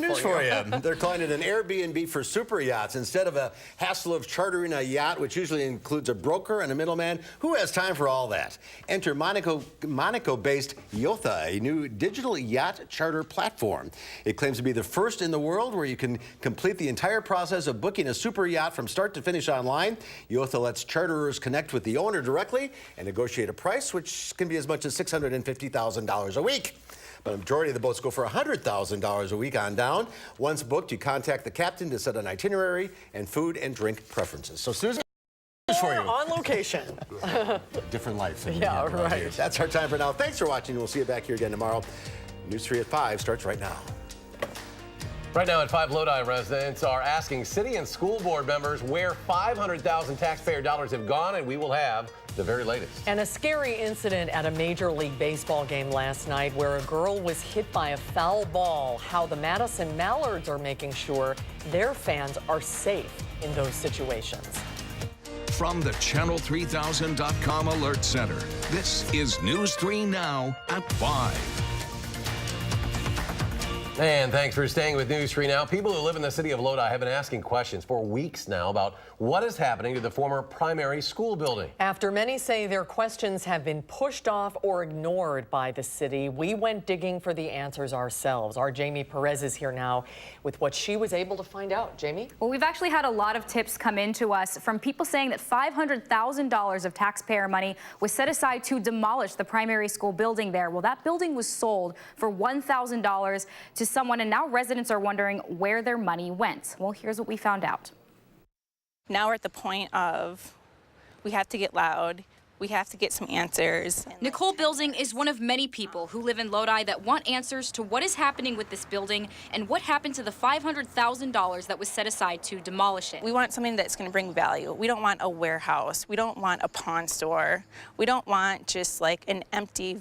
News for you. They're calling it an Airbnb for super yachts. Instead of a hassle of chartering a yacht, which usually includes a broker and a middleman, who has time for all that? Enter Monaco-based Yotha, a new digital yacht charter platform. It claims to be the first in the world where you can complete the entire process of booking a super yacht from start to finish online. Yotha lets charterers connect with the owner directly and negotiate a price, which can be as much as $650,000 a week. But a majority of the boats go for $100,000 a week on down. Once booked, you contact the captain to set an itinerary and food and drink preferences. So, Susan, for you. On location. Different life. Yeah, right. That's our time for now. Thanks for watching. We'll see you back here again tomorrow. News 3 at 5 starts right now. Right now at 5, Lodi residents are asking city and school board members where 500,000 taxpayer dollars have gone, and we will have the very latest. And a scary incident at a Major League Baseball game last night where a girl was hit by a foul ball. How the Madison Mallards are making sure their fans are safe in those situations. From the Channel3000.com Alert Center, this is News 3 Now at 5. And thanks for staying with News 3 Now. People who live in the city of Lodi have been asking questions for weeks now about what is happening to the former primary school building. After many say their questions have been pushed off or ignored by the city, we went digging for the answers ourselves. Our Jamie Perez is here now with what she was able to find out. Jamie? Well, we've actually had a lot of tips come into us from people saying that $500,000 of taxpayer money was set aside to demolish the primary school building there. Well, that building was sold for $1,000 to someone, and now residents are wondering where their money went. Well, here's what we found out. Now we're at the point of we have to get loud. We have to get some answers. Nicole Building is one of many people who live in Lodi that want answers to what is happening with this building and what happened to the $500,000 that was set aside to demolish it. We want something that's going to bring value. We don't want a warehouse. We don't want a pawn store. We don't want just like an empty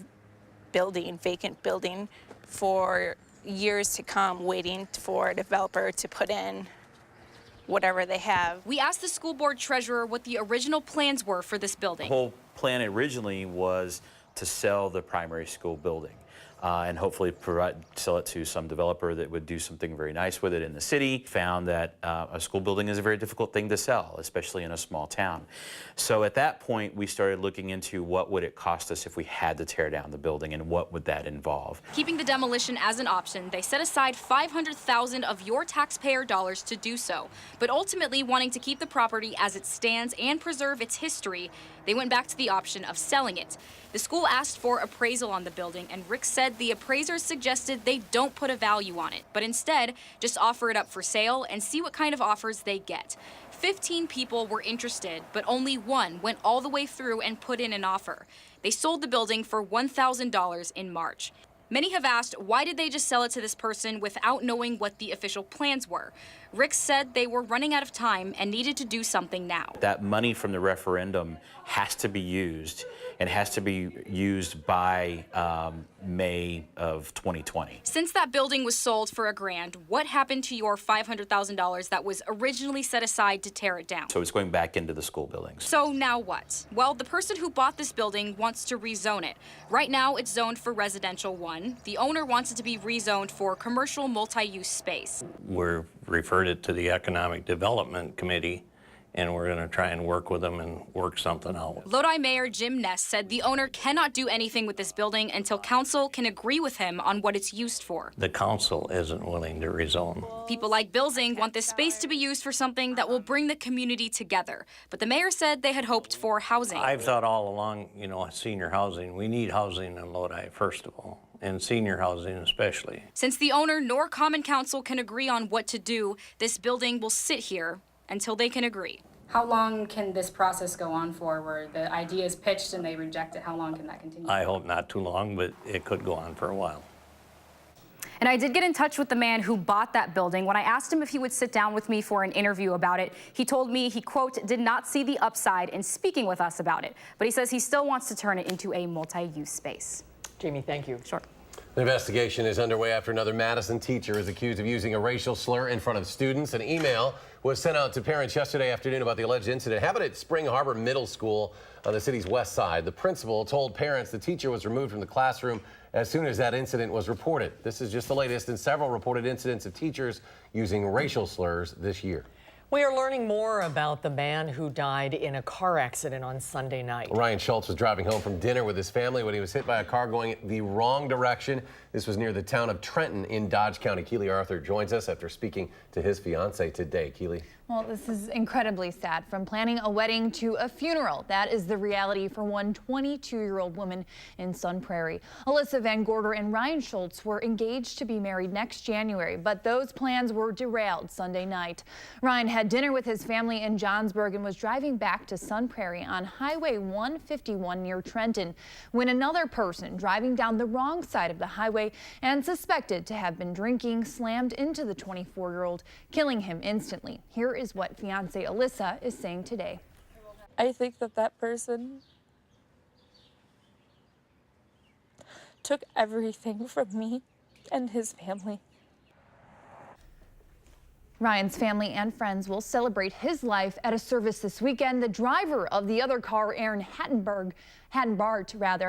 building, vacant building for years to come, waiting for a developer to put in whatever they have. We asked the school board treasurer what the original plans were for this building. The whole plan originally was to sell the primary school building and hopefully sell it to some developer that would do something very nice with it in the city. Found that a school building is a very difficult thing to sell, especially in a small town. So at that point, we started looking into what would it cost us if we had to tear down the building and what would that involve. Keeping the demolition as an option, they set aside $500,000 of your taxpayer dollars to do so. But ultimately, wanting to keep the property as it stands and preserve its history, they went back to the option of selling it. The school asked for appraisal on the building, and Rick said the appraisers suggested they don't put a value on it, but instead just offer it up for sale and see what kind of offers they get. 15 people were interested, but only one went all the way through and put in an offer. They sold the building for $1,000 in March. Many have asked, why did they just sell it to this person without knowing what the official plans were? Rick said they were running out of time and needed to do something now. That money from the referendum has to be used, and has to be used by May of 2020. Since that building was sold for $1,000, what happened to your $500,000 that was originally set aside to tear it down? So it's going back into the school buildings. So now what? Well, the person who bought this building wants to rezone it. Right now, it's zoned for residential 1. The owner wants it to be rezoned for commercial multi-use space. We're referred it to the Economic Development Committee, and we're going to try and work with them and work something out. Lodi Mayor Jim Ness said the owner cannot do anything with this building until council can agree with him on what it's used for. The council isn't willing to rezone. People like Bilsing want this space to be used for something that will bring the community together. But the mayor said they had hoped for housing. I've thought all along, you know, senior housing. We need housing in Lodi, first of all, and senior housing especially. Since the owner nor Common Council can agree on what to do, this building will sit here until they can agree. How long can this process go on for, where the idea is pitched and they reject it? How long can that continue? I hope not too long, but it could go on for a while. And I did get in touch with the man who bought that building. When I asked him if he would sit down with me for an interview about it, he told me he, quote, did not see the upside in speaking with us about it. But he says he still wants to turn it into a multi-use space. Jamie, thank you. Sure. The investigation is underway after another Madison teacher is accused of using a racial slur in front of students. An email was sent out to parents yesterday afternoon about the alleged incident. Happened at Spring Harbor Middle School on the city's west side. The principal told parents the teacher was removed from the classroom as soon as that incident was reported. This is just the latest in several reported incidents of teachers using racial slurs this year. We are learning more about the man who died in a car accident on Sunday night. Ryan Schultz was driving home from dinner with his family when he was hit by a car going the wrong direction. This was near the town of Trenton in Dodge County. Keely Arthur joins us after speaking to his fiancee today. Keely. Well, this is incredibly sad. From planning a wedding to a funeral, that is the reality for one 22-year-old woman in Sun Prairie. Alyssa Van Gorder and Ryan Schultz were engaged to be married next January, but those plans were derailed Sunday night. Ryan had dinner with his family in Johnsburg and was driving back to Sun Prairie on Highway 151 near Trenton when another person driving down the wrong side of the highway and suspected to have been drinking slammed into the 24-year-old, killing him instantly. Here is what fiance Alyssa is saying today. I think that person took everything from me and his family. Ryan's family and friends will celebrate his life at a service this weekend. The driver of the other car, Aaron Hattenbart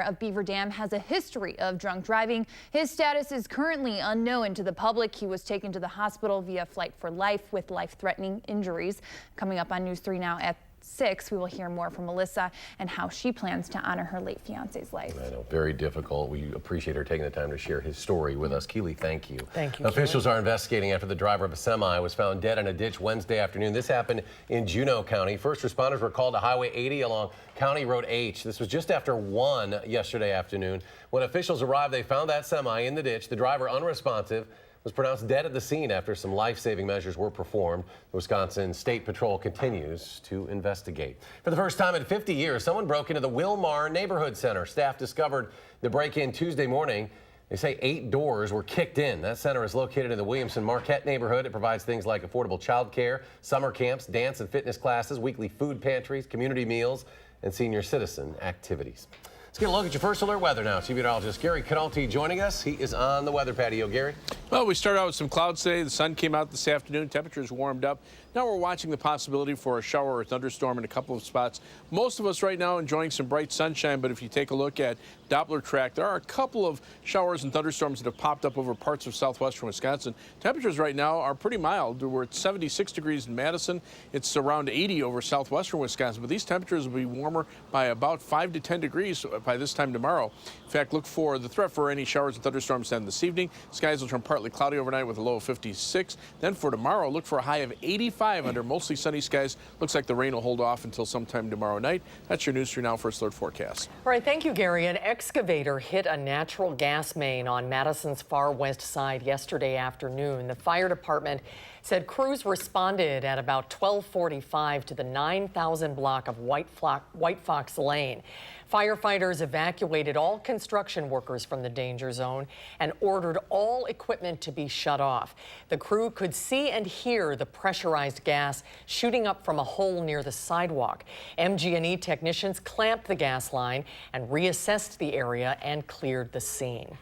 of Beaver Dam, has a history of drunk driving. His status is currently unknown to the public. He was taken to the hospital via Flight for Life with life-threatening injuries. Coming up on News 3 Now at 6, we will hear more from Alyssa and how she plans to honor her late fiance's life. I know, very difficult. We appreciate her taking the time to share his story with us. Keely, thank you. Thank you. Officials are investigating after the driver of a semi was found dead in a ditch Wednesday afternoon. This happened in Juneau County. First responders were called to Highway 80 along County Road H. This was just after 1 yesterday afternoon. When officials arrived, they found that semi in the ditch. The driver unresponsive, was pronounced dead at the scene after some life-saving measures were performed. The Wisconsin State Patrol continues to investigate. For the first time in 50 years, someone broke into the Wilmar Neighborhood Center. Staff discovered the break-in Tuesday morning. They say 8 doors were kicked in. That center is located in the Williamson-Marquette neighborhood. It provides things like affordable child care, summer camps, dance and fitness classes, weekly food pantries, community meals, and senior citizen activities. Let's get a look at your first alert weather now. Chief Meteorologist Gary Canalti joining us. He is on the weather patio. Gary? Well, we started out with some clouds today. The sun came out this afternoon. Temperatures warmed up. Now we're watching the possibility for a shower or thunderstorm in a couple of spots. Most of us right now enjoying some bright sunshine, but if you take a look at Doppler track, there are a couple of showers and thunderstorms that have popped up over parts of southwestern Wisconsin. Temperatures right now are pretty mild. We're at 76 degrees in Madison. It's around 80 over southwestern Wisconsin, but these temperatures will be warmer by about 5 to 10 degrees by this time tomorrow. In fact, look for the threat for any showers and thunderstorms then this evening. Skies will turn partly cloudy overnight with a low of 56. Then for tomorrow, look for a high of 85 under mostly sunny skies. Looks like the rain will hold off until sometime tomorrow night. That's your News 3 Now First Alert forecast. All right, thank you, Gary. An excavator hit a natural gas main on Madison's far west side yesterday afternoon. The fire department said crews responded at about 12:45 to the 9,000 block of White Fox Lane. Firefighters evacuated all construction workers from the danger zone and ordered all equipment to be shut off. The crew could see and hear the pressurized gas shooting up from a hole near the sidewalk. MG&E technicians clamped the gas line and reassessed the area and cleared the scene.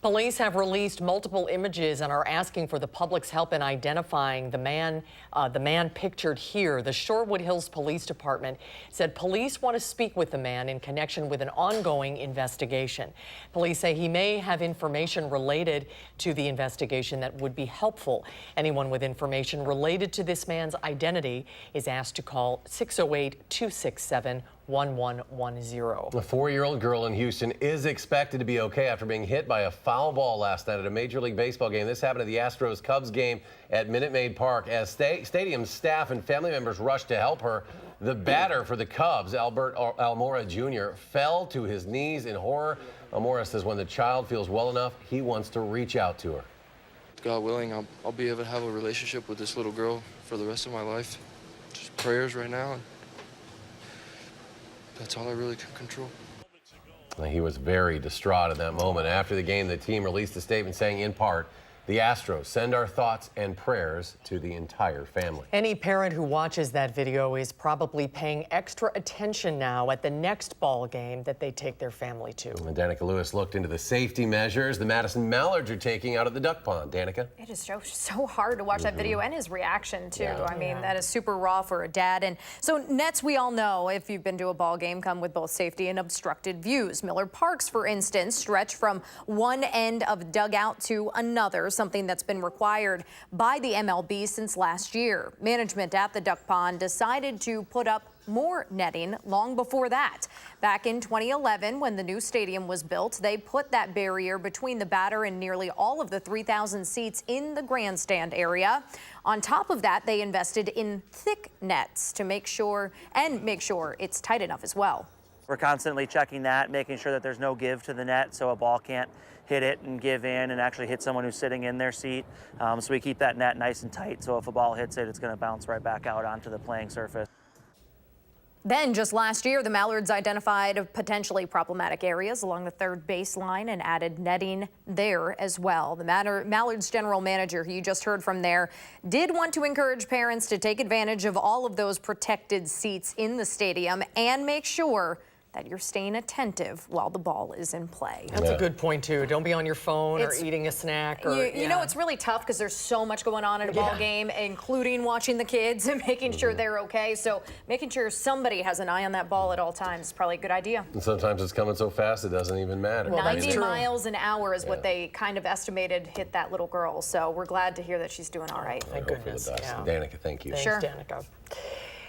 Police have released multiple images and are asking for the public's help in identifying the man pictured here. The Shorewood Hills Police Department said police want to speak with the man in connection with an ongoing investigation. Police say he may have information related to the investigation that would be helpful. Anyone with information related to this man's identity is asked to call 608-267-1110. A 4-year-old girl in Houston is expected to be okay after being hit by a foul ball last night at a Major League Baseball game. This happened at the Astros-Cubs game at Minute Maid Park. As stadium staff and family members rushed to help her, the batter for the Cubs, Albert Almora Jr., fell to his knees in horror. Almora says when the child feels well enough, he wants to reach out to her. God willing, I'll be able to have a relationship with this little girl for the rest of my life. Just prayers right now. That's all I really can control. He was very distraught at that moment. After the game, the team released a statement saying, in part, The Astros send our thoughts and prayers to the entire family. Any parent who watches that video is probably paying extra attention now at the next ball game that they take their family to. And Danica Lewis looked into the safety measures the Madison Mallards are taking out at the duck pond. Danica? It is so hard to watch that video and his reaction, too. Yeah. I mean, that is super raw for a dad. And so nets, we all know, if you've been to a ball game, come with both safety and obstructed views. Miller Parks, for instance, stretch from one end of dugout to another, something that's been required by the MLB since last year. Management at the duck pond decided to put up more netting long before that. Back in 2011, when the new stadium was built, they put that barrier between the batter and nearly all of the 3,000 seats in the grandstand area. On top of that, they invested in thick nets to make sure it's tight enough as well. We're constantly checking that, making sure that there's no give to the net so a ball can't hit it and give in and actually hit someone who's sitting in their seat. So we keep that net nice and tight, so if a ball hits it, it's going to bounce right back out onto the playing surface. Then just last year, the Mallards identified potentially problematic areas along the third baseline and added netting there as well. The Mallards general manager, who you just heard from there, did want to encourage parents to take advantage of all of those protected seats in the stadium and make sure that you're staying attentive while the ball is in play. That's a good point, too. Don't be on your phone or eating a snack. Or, you know, it's really tough because there's so much going on in a ball game, including watching the kids and making sure they're okay. So making sure somebody has an eye on that ball at all times is probably a good idea. And sometimes it's coming so fast it doesn't even matter. Well, 90 miles an hour is what they kind of estimated hit that little girl. So we're glad to hear that she's doing all right. Thank goodness. Danica, thank you. Thanks, Danica.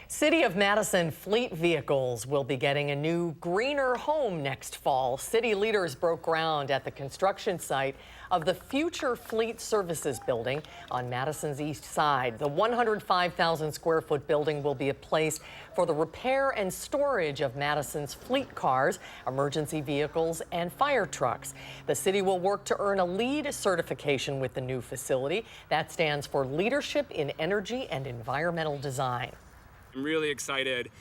City of Madison fleet vehicles will be getting a new, greener home next fall. City leaders broke ground at the construction site of the future Fleet Services building on Madison's east side. The 105,000 square foot building will be a place for the repair and storage of Madison's fleet cars, emergency vehicles, and fire trucks. The city will work to earn a LEED certification with the new facility. That stands for Leadership in Energy and Environmental Design. I'm really excited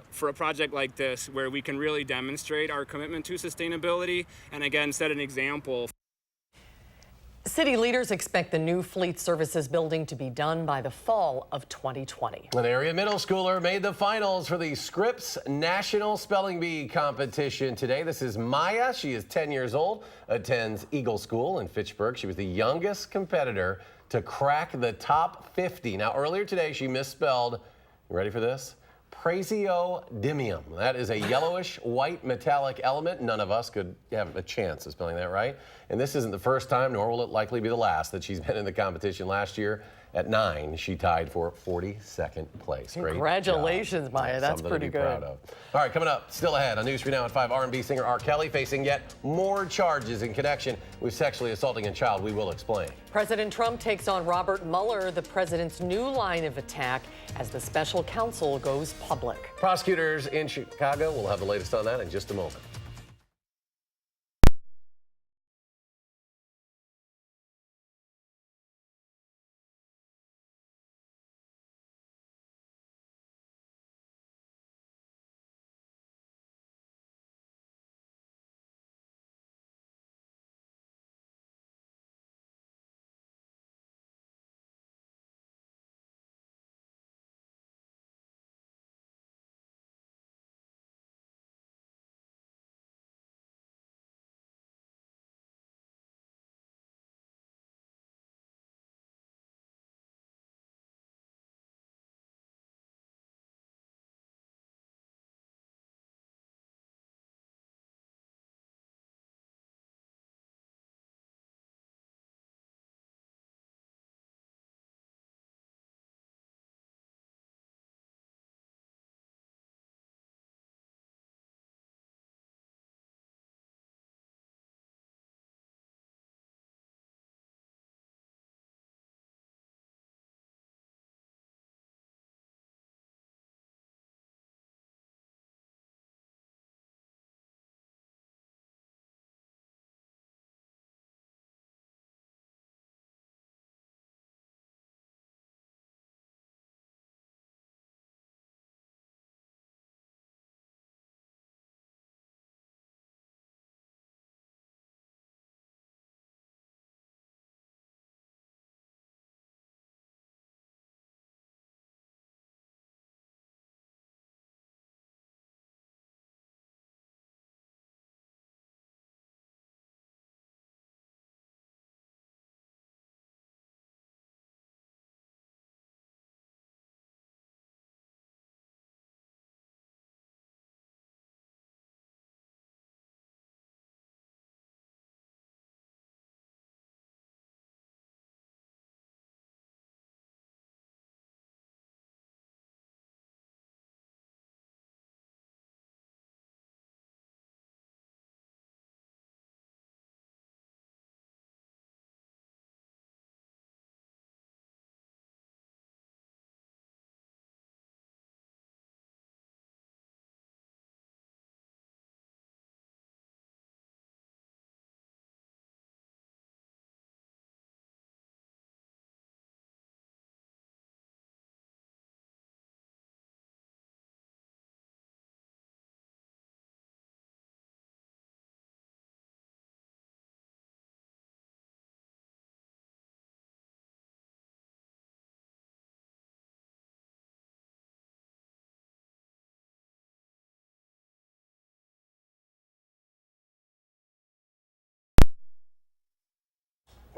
for a project like this where we can really demonstrate our commitment to sustainability and again set an example. City leaders expect the new Fleet Services building to be done by the fall of 2020. An area middle schooler made the finals for the Scripps National Spelling Bee competition today. This is Maya. She is 10 years old, attends Eagle School in Fitchburg. She was the youngest competitor to crack the top 50. Now, earlier today, she misspelled, you ready for this? Praseodymium. That is a yellowish white metallic element. None of us could have a chance of spelling that right. And this isn't the first time, nor will it likely be the last, that she's been in the competition. Last year at 9, she tied for 42nd place. Congratulations, Maya. That's Something pretty to be good. Proud of. All right, coming up, still ahead on News 3 Now at 5, R&B singer R. Kelly facing yet more charges in connection with sexually assaulting a child. We will explain. President Trump takes on Robert Mueller, the president's new line of attack, as the special counsel goes public. Prosecutors in Chicago will have the latest on that in just a moment.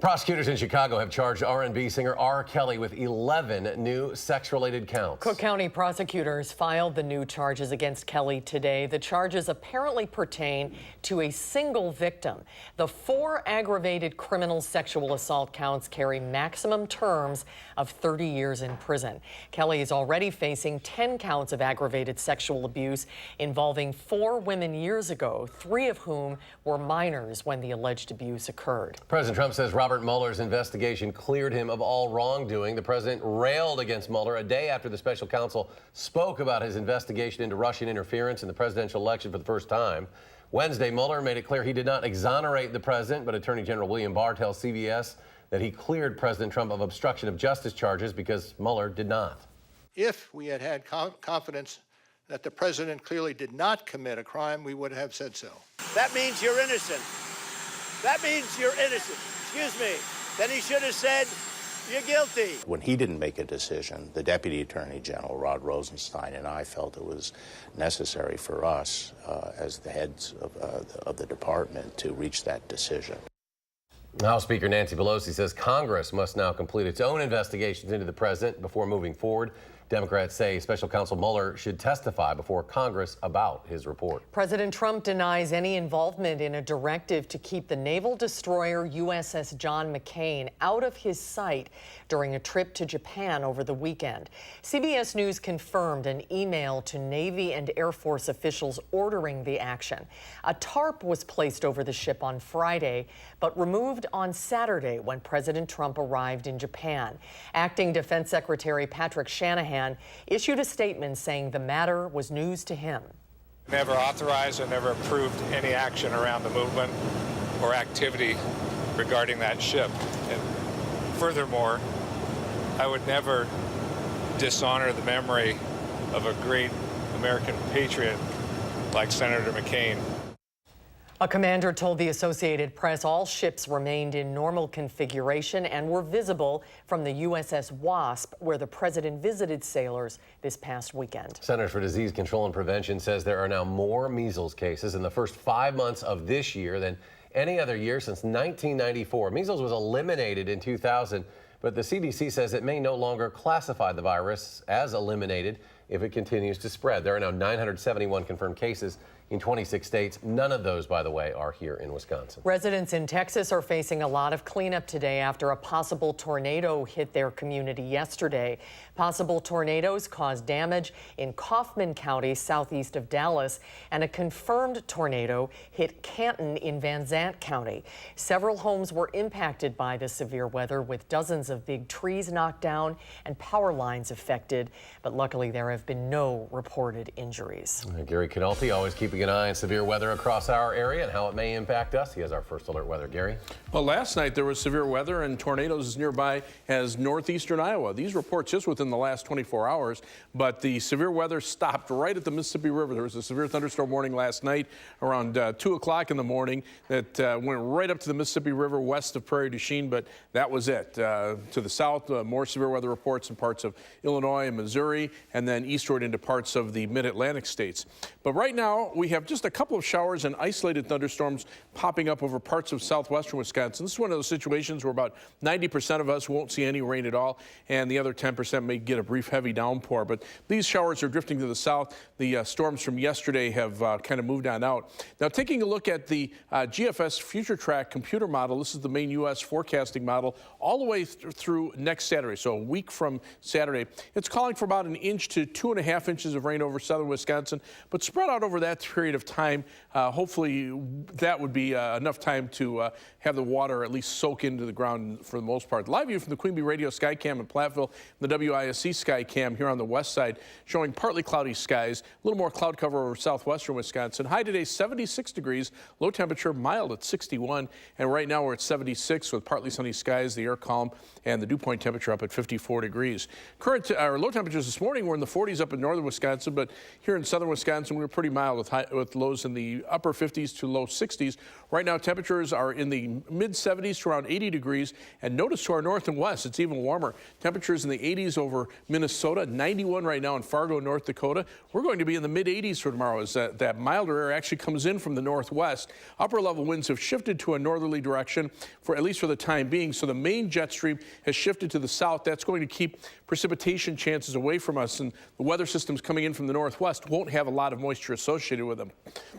Prosecutors in Chicago have charged R&B singer R. Kelly with 11 new sex-related counts. Cook County prosecutors filed the new charges against Kelly today. The charges apparently pertain to a single victim. The 4 aggravated criminal sexual assault counts carry maximum terms of 30 years in prison. Kelly is already facing 10 counts of aggravated sexual abuse involving 4 women years ago, 3 of whom were minors when the alleged abuse occurred. President Trump says Robert Mueller's investigation cleared him of all wrongdoing. The president railed against Mueller a day after the special counsel spoke about his investigation into Russian interference in the presidential election for the first time. Wednesday, Mueller made it clear he did not exonerate the president, but Attorney General William Barr tells CBS that he cleared President Trump of obstruction of justice charges because Mueller did not. If we had had confidence that the president clearly did not commit a crime, we would have said so. That means you're innocent. That means you're innocent. Excuse me. Then he should have said, you're guilty. When he didn't make a decision, the Deputy Attorney General, Rod Rosenstein, and I felt it was necessary for us, as the heads of the department, to reach that decision. House Speaker Nancy Pelosi says Congress must now complete its own investigations into the president before moving forward. Democrats say Special Counsel Mueller should testify before Congress about his report. President Trump denies any involvement in a directive to keep the naval destroyer USS John McCain out of his sight during a trip to Japan over the weekend. CBS News confirmed an email to Navy and Air Force officials ordering the action. A tarp was placed over the ship on Friday, but removed on Saturday when President Trump arrived in Japan. Acting Defense Secretary Patrick Shanahan issued a statement saying the matter was news to him. Never authorized or never approved any action around the movement or activity regarding that ship. And furthermore, I would never dishonor the memory of a great American patriot like Senator McCain. A commander told the Associated Press all ships remained in normal configuration and were visible from the USS Wasp, where the president visited sailors this past weekend. Centers for Disease Control and Prevention says there are now more measles cases in the first 5 months of this year than any other year since 1994. Measles was eliminated in 2000, but the CDC says it may no longer classify the virus as eliminated if it continues to spread. There are now 971 confirmed cases in 26 states. None of those, by the way, are here in Wisconsin. Residents in Texas are facing a lot of cleanup today after a possible tornado hit their community yesterday. Possible tornadoes caused damage in Kaufman County, southeast of Dallas, and a confirmed tornado hit Canton in Van Zant County. Several homes were impacted by the severe weather, with dozens of big trees knocked down and power lines affected, but luckily there have been no reported injuries. Gary Canalti always keeping an eye on severe weather across our area and how it may impact us. He has our first alert weather. Gary? Well, last night there was severe weather and tornadoes as nearby as northeastern Iowa. These reports just within the last 24 hours, but the severe weather stopped right at the Mississippi River. There was a severe thunderstorm warning last night around 2 o'clock in the morning that went right up to the Mississippi River west of Prairie du Chien, but that was it. To the south, more severe weather reports in parts of Illinois and Missouri, and then eastward into parts of the mid-Atlantic states. But right now, we have just a couple of showers and isolated thunderstorms popping up over parts of southwestern Wisconsin. This is one of those situations where about 90% of us won't see any rain at all, and the other 10% may get a brief heavy downpour. But these showers are drifting to the south. The storms from yesterday have kind of moved on out. Now, taking a look at the GFS Future Track computer model, this is the main U.S. forecasting model, all the way through next Saturday, so a week from Saturday. It's calling for about 1 inch to 2.5 inches of rain over southern Wisconsin, but spread out over that period of time. Hopefully that would be enough time to have the water at least soak into the ground for the most part. Live view from the Queen Bee Radio Skycam in Platteville, the WISC Skycam here on the west side, showing partly cloudy skies, a little more cloud cover over southwestern Wisconsin. High today 76 degrees, low temperature mild at 61, and right now we're at 76 with partly sunny skies, the air calm, and the dew point temperature up at 54 degrees. Current low temperatures this morning were in the 40s up in northern Wisconsin, but here in southern Wisconsin we were pretty mild with high with lows in the upper 50s to low 60s. Right now, temperatures are in the mid 70s to around 80 degrees. And notice to our north and west, it's even warmer. Temperatures in the 80s over Minnesota, 91 right now in Fargo, North Dakota. We're going to be in the mid 80s for tomorrow as that milder air actually comes in from the northwest. Upper level winds have shifted to a northerly direction for at least for the time being. So the main jet stream has shifted to the south. That's going to keep precipitation chances away from us, and the weather systems coming in from the northwest won't have a lot of moisture associated with them.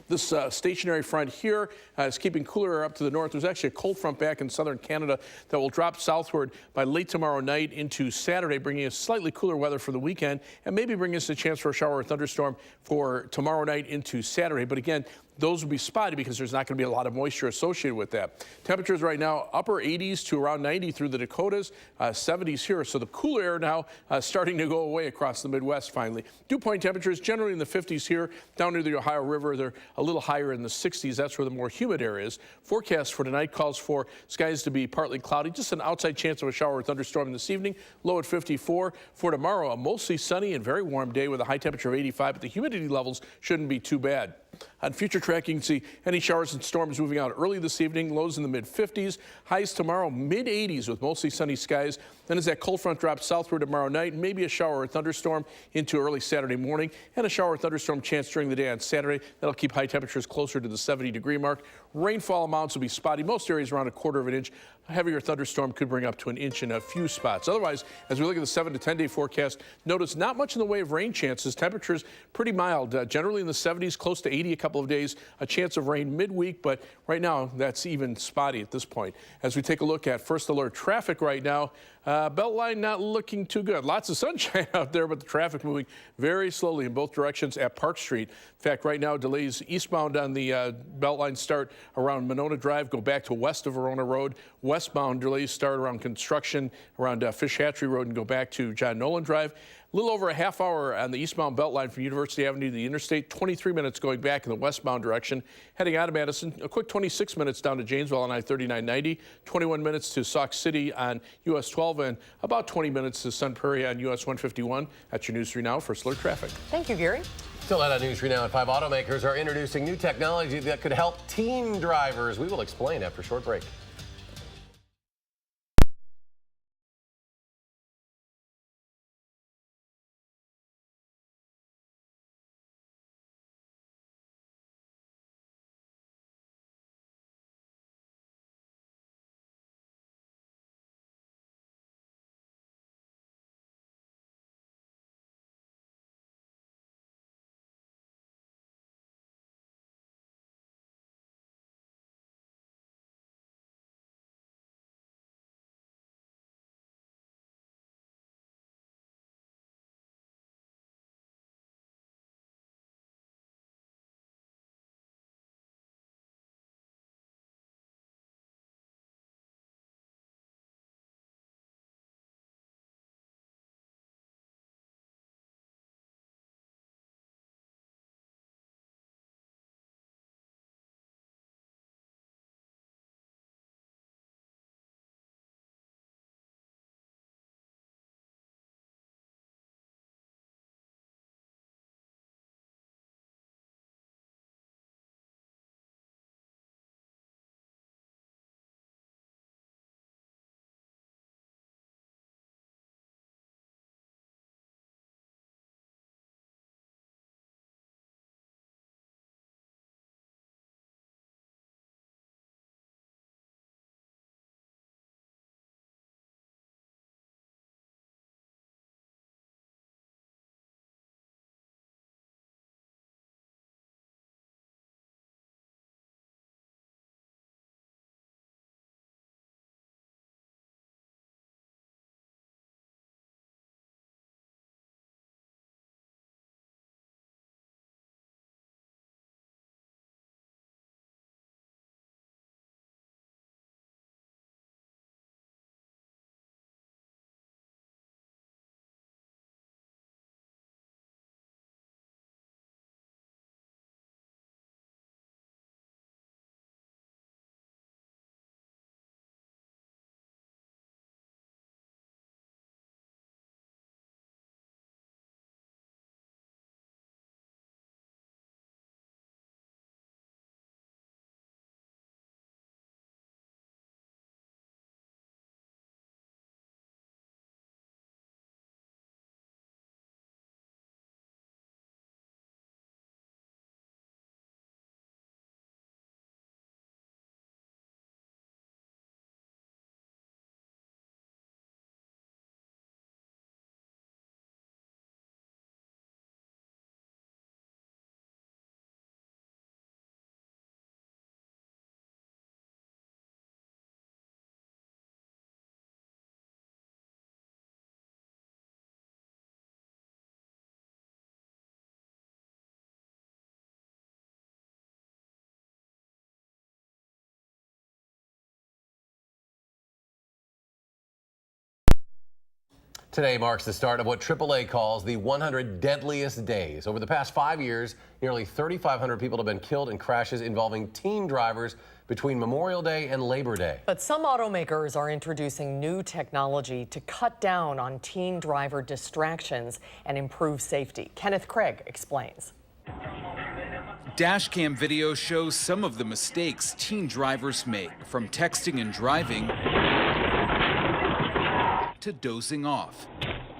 This stationary front here is keeping cooler air up to the north. There's actually a cold front back in southern Canada that will drop southward by late tomorrow night into Saturday, bringing us slightly cooler weather for the weekend and maybe bringing us a chance for a shower or thunderstorm for tomorrow night into Saturday. But again, those will be spotty because there's not going to be a lot of moisture associated with that. Temperatures right now upper 80s to around 90 through the Dakotas, 70s here. So the cooler air now starting to go away across the Midwest finally. Dew point temperatures generally in the 50s here. Down near the Ohio River, they're a little higher in the 60s. That's where the more humid air is. Forecast for tonight calls for skies to be partly cloudy. Just an outside chance of a shower or thunderstorm this evening. Low at 54. For tomorrow, a mostly sunny and very warm day with a high temperature of 85, but the humidity levels shouldn't be too bad. On future tracking, you can see any showers and storms moving out early this evening. Lows in the mid-50s. Highs tomorrow, mid-80s with mostly sunny skies. Then as that cold front drops southward tomorrow night, maybe a shower or thunderstorm into early Saturday morning, and a shower or thunderstorm chance during the day on Saturday. That'll keep high temperatures closer to the 70-degree mark. Rainfall amounts will be spotty. Most areas around 1/4 of an inch. A heavier thunderstorm could bring up to an inch in a few spots. Otherwise, as we look at the 7 to 10-day forecast, notice not much in the way of rain chances. Temperatures pretty mild, generally in the 70s, close to 80 a couple of days. A chance of rain midweek, but right now that's even spotty at this point. As we take a look at first alert traffic right now, Beltline not looking too good. Lots of sunshine out there, but the traffic moving very slowly in both directions at Park Street. In fact, right now, delays eastbound on the Beltline start around Monona Drive, go back to west of Verona Road. Westbound delays start around construction, around Fish Hatchery Road, and go back to John Nolan Drive. A little over a half hour on the eastbound Beltline from University Avenue to the interstate, 23 minutes going back in the westbound direction. Heading out of Madison, a quick 26 minutes down to Janesville on I-3990, 21 minutes to Sauk City on US 12, and about 20 minutes to Sun Prairie on US 151. That's your News 3 Now First Alert Traffic. Thank you, Gary. Still at News 3 Now at 5, automakers are introducing new technology that could help teen drivers. We will explain after a short break. Today marks the start of what AAA calls the 100 deadliest days. Over the past 5 years, nearly 3,500 people have been killed in crashes involving teen drivers between Memorial Day and Labor Day. But some automakers are introducing new technology to cut down on teen driver distractions and improve safety. Kenneth Craig explains. Dashcam video shows some of the mistakes teen drivers make, from texting and driving to dozing off.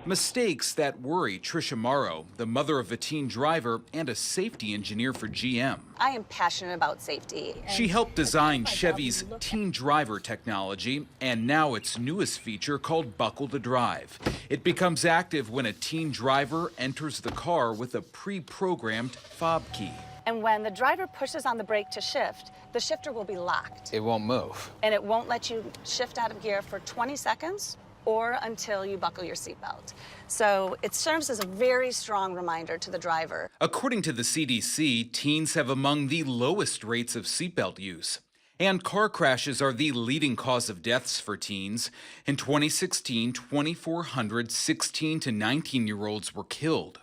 Mistakes that worry Tricia Morrow, the mother of a teen driver and a safety engineer for GM. I am passionate about safety. She helped design Chevy's teen driver technology and now its newest feature called Buckle to Drive. It becomes active when a teen driver enters the car with a pre-programmed fob key. And when the driver pushes on the brake to shift, the shifter will be locked. It won't move. And it won't let you shift out of gear for 20 seconds or until you buckle your seatbelt. So it serves as a very strong reminder to the driver. According to the CDC, teens have among the lowest rates of seatbelt use. And car crashes are the leading cause of deaths for teens. In 2016, 2,400 16 to 19-year-olds were killed.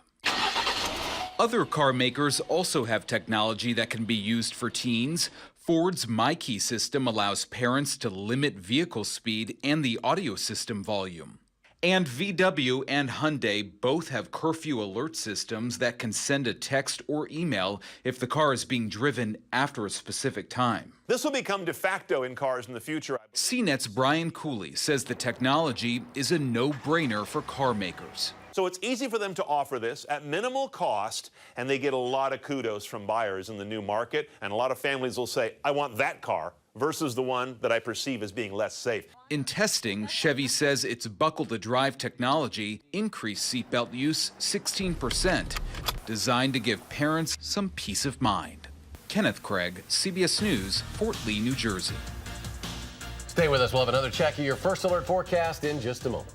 Other car makers also have technology that can be used for teens. Ford's MyKey system allows parents to limit vehicle speed and the audio system volume. And VW and Hyundai both have curfew alert systems that can send a text or email if the car is being driven after a specific time. This will become de facto in cars in the future. CNET's Brian Cooley says the technology is a no-brainer for car makers. So it's easy for them to offer this at minimal cost, and they get a lot of kudos from buyers in the new market. And a lot of families will say, I want that car versus the one that I perceive as being less safe. In testing, Chevy says its Buckle to Drive technology increased seatbelt use 16%, designed to give parents some peace of mind. Kenneth Craig, CBS News, Fort Lee, New Jersey. Stay with us. We'll have another check of your first alert forecast in just a moment.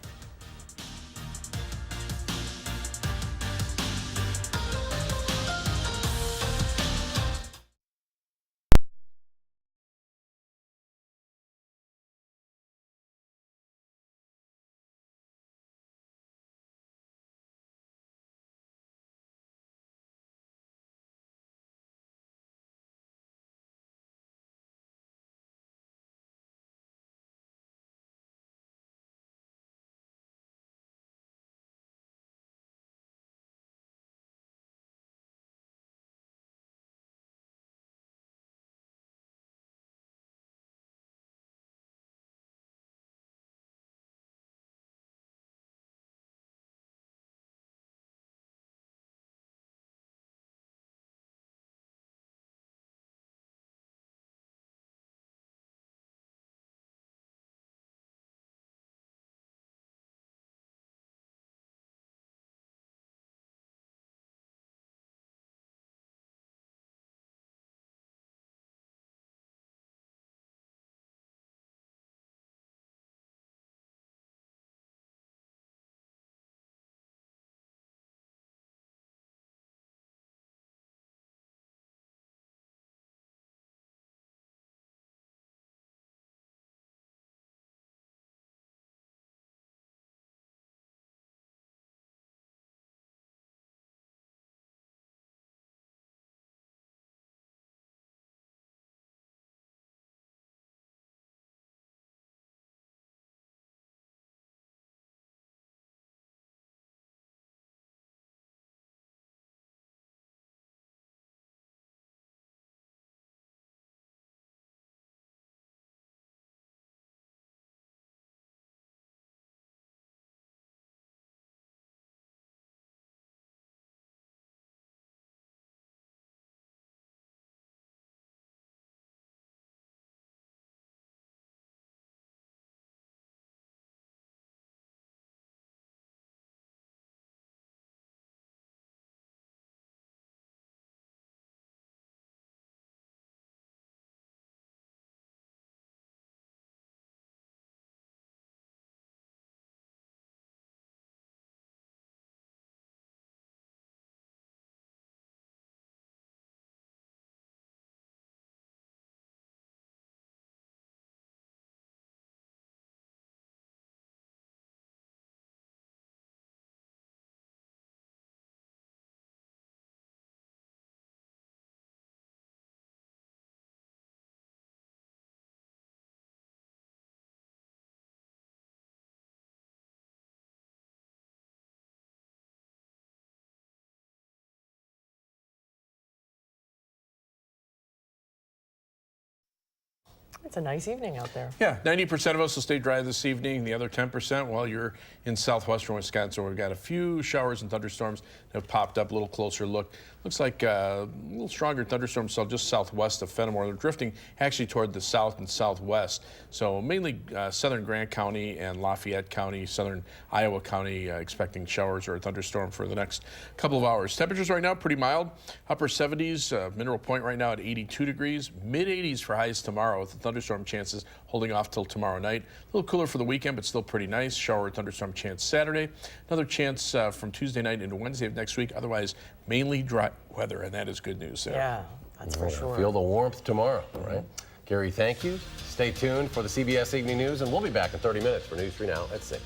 It's a nice evening out there. Yeah, 90% of us will stay dry this evening. The other 10%, well, you're in southwestern Wisconsin. We've got a few showers and thunderstorms that have popped up. A little closer look. Looks like a little stronger thunderstorm cell just southwest of Fenimore. They're drifting actually toward the south and southwest. So mainly southern Grant County and Lafayette County, southern Iowa County expecting showers or a thunderstorm for the next couple of hours. Temperatures right now pretty mild. Upper 70s, Mineral Point right now at 82 degrees. Mid 80s for highs tomorrow with the thunderstorm chances holding off till tomorrow night. A little cooler for the weekend, but still pretty nice. Shower or thunderstorm chance Saturday. Another chance from Tuesday night into Wednesday of next week. Otherwise, mainly dry weather, and that is good news there. Yeah, that's for sure. Feel the warmth tomorrow, right? Gary, thank you. Stay tuned for the CBS Evening News, and we'll be back in 30 minutes for News 3 Now at 6.